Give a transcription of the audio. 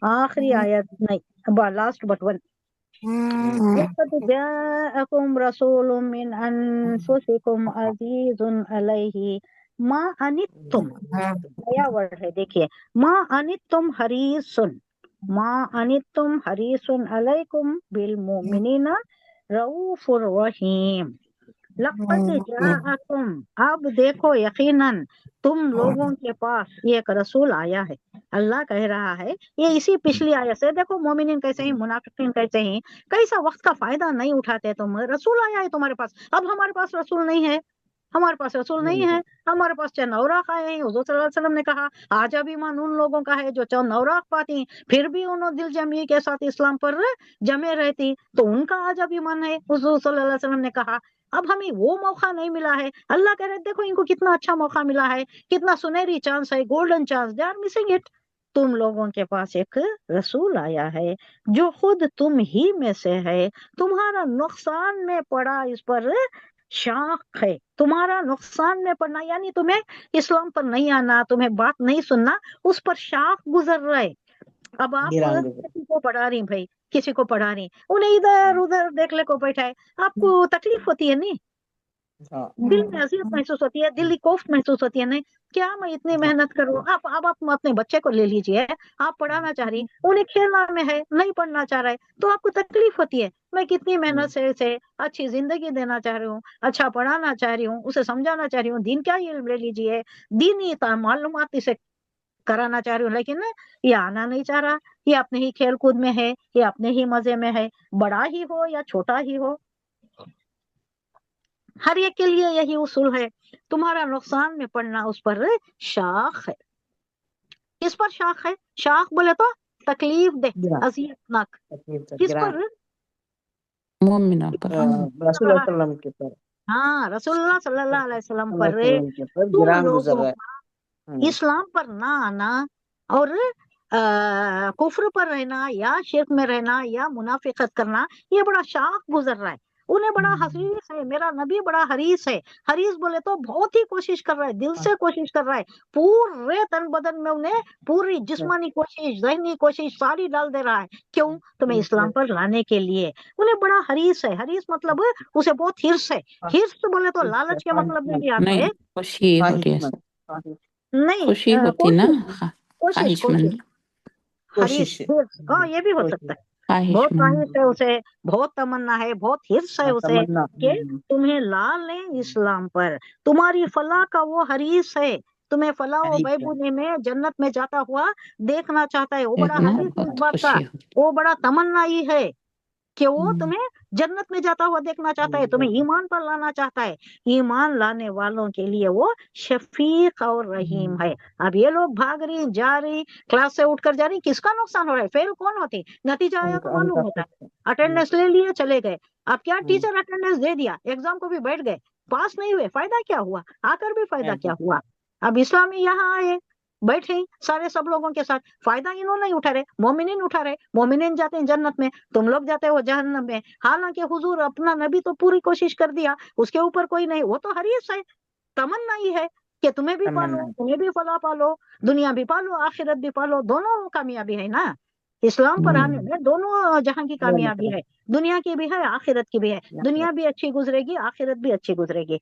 آخری آیت نہیں، لاسٹ بٹ ون. لقد جاءكم رسول من انفسكم عزيز عليه ما عنتم. نیا ورڈ ہے دیکھیے، ما عنتم حریص، ما عنتم حریص علیکم بالمؤمنین رؤوف الرحیم. لقد جاءکم، اب دیکھو یقیناً تم لوگوں کے پاس یہ ایک رسول آیا ہے. اللہ کہہ رہا ہے یہ اسی پچھلی آیت سے، دیکھو مومنین کیسے ہیں، منافقین کیسے ہیں، کیسا وقت کا فائدہ نہیں اٹھاتے تم. رسول آیا ہے تمہارے پاس، اب ہمارے پاس رسول نہیں ہے، ہمارے پاس رسول نہیں ہے. ہمارے پاس چند اوراق آئے ہیں. حضور صلی اللہ علیہ وسلم نے کہا آجب ایمان ان لوگوں کا ہے جو چند اوراق پاتی ہیں پھر بھی انہوں دل جمعی کے ساتھ اسلام پر جمے رہتی، تو ان کا آجب ایمان ہے. حضور صلی اللہ علیہ وسلم نے کہا اب ہمیں وہ موقع نہیں ملا ہے. اللہ کہہ رہے دیکھو ان کو کتنا اچھا موقع ملا ہے، کتنا سنہری چانس ہے، golden chance, they are missing it. تم لوگوں کے پاس ایک رسول آیا ہے جو خود تم ہی میں سے ہے، تمہارا نقصان میں پڑا اس پر شاق ہے. تمہارا نقصان میں پڑنا یعنی تمہیں اسلام پر نہیں آنا، تمہیں بات نہیں سننا، اس پر شاق گزر رہے. اب آپ کسی کو پڑھا رہی بھائی، کسی کو پڑھا رہی، انہیں ادھر ادھر دیکھ لے کو بیٹھا ہے، آپ کو تکلیف ہوتی ہے نہیں؟ دل میں اذیت محسوس ہوتی ہے، دل کی کوفت محسوس ہوتی ہے نہیں؟ کیا میں اتنی محنت کروں. اب آپ اپنے بچے کو لے لیجئے، آپ پڑھانا چاہ رہی، انہیں کھیلنا میں ہے، نہیں پڑھنا چاہ رہے، تو آپ کو تکلیف ہوتی ہے. میں کتنی محنت سے اسے اچھی زندگی دینا چاہ رہی ہوں، اچھا پڑھانا چاہ رہی ہوں، اسے سمجھانا چاہ رہی ہوں، دین کیا علم لے لیجئے، دینی معلومات اسے کرانا چاہ رہی ہوں، لیکن یہ آنا نہیں چاہ رہا. یہ اپنے ہی کھیل کود میں ہے، یہ اپنے ہی مزے میں ہے، بڑا ہی ہو یا چھوٹا ہی ہو، ہر ایک کے لیے یہی اصول ہے. تمہارا نقصان میں پڑنا اس پر شاخ ہے. کس پر شاخ ہے؟ شاخ بولے تو تکلیف دہ، اذیت ناک. کس پر؟ مومنہ پر، رسول اللہ صلی اللہ علیہ وسلم کے پر، ہاں رسول اللہ صلی اللہ علیہ وسلم اللہ پر. صلی اللہ علیہ وسلم کے پر تم گران گزر لوگوں رہا کا ہے. اسلام پر نہ آنا اور کفر پر رہنا یا شرک میں رہنا یا منافقت کرنا، یہ بڑا شاق گزر رہا ہے. انہیں بڑا حریص ہے، میرا نبی بڑا حریص ہے. حریص بولے تو بہت ہی کوشش کر رہا ہے، دل سے کوشش کر رہا ہے، پورے تن بدن میں انہیں پوری جسمانی کوشش، ذہنی کوشش ساری ڈال دے رہا ہے. کیوں؟ تمہیں اسلام پر لانے کے لیے. انہیں بڑا حریص ہے. حریص مطلب اسے بہت ہرس ہے. ہرس بولے تو لالچ کے مطلب میں بھی آتا ہے نہیں خوشی ہوتی ہے، نہیں، خوشی ہوتی نا، کوشش خواہش مند، حریص، ہاں یہ بھی ہو سکتا ہے. خواہش بہت مند. خواہش ہے اسے، بہت تمنا ہے، بہت ہرس ہے اسے تمنا. کہ تمہیں لا لیں اسلام پر. تمہاری فلاح کا وہ حریص ہے، تمہیں فلاح و بہبودی میں جنت میں جاتا ہوا دیکھنا چاہتا ہے. وہ بڑا دیکھنا حریص ہے اس بہت بات کا، خوشی ہوتی. وہ بڑا تمنائی ہے کہ وہ تمہیں جنت میں جاتا ہوا دیکھنا چاہتا ہے، تمہیں ایمان پر لانا چاہتا ہے. ایمان لانے والوں کے لیے وہ شفیق اور رحیم ہے. اب یہ لوگ بھاگ رہی، جا رہی، کلاس سے اٹھ کر جا رہی، کس کا نقصان ہو رہا ہے؟ فیل کون ہوتی؟ نتیجہ آیا تو معلوم ہوتا ہے. اٹینڈنس لے لیے چلے گئے. اب کیا ٹیچر اٹینڈنس دے دیا، ایگزام کو بھی بیٹھ گئے، پاس نہیں ہوئے، فائدہ کیا ہوا؟ آ کر بھی فائدہ کیا ہوا؟ اب اسلامی یہاں آئے، بیٹھے سارے سب لوگوں کے ساتھ، فائدہ انہوں نہیں اٹھا رہے، مومنین اٹھا رہے. مومنین جاتے ہیں جنت میں، تم لوگ جاتے ہو جہنم میں. حالانکہ حضور اپنا نبی تو پوری کوشش کر دیا، اس کے اوپر کوئی نہیں. وہ تو حریص ہے، تمنا ہی ہے کہ تمہیں بھی پالو، تمہیں بھی فلاح پالو، دنیا بھی پالو، آخرت بھی پالو. دونوں کامیابی ہے نا. اسلام پر آنے میں دونوں جہاں کی کامیابی ہے، دنیا کی بھی ہے، آخرت کی بھی ہے. دنیا بھی اچھی گزرے گی، آخرت بھی اچھی گزرے گی.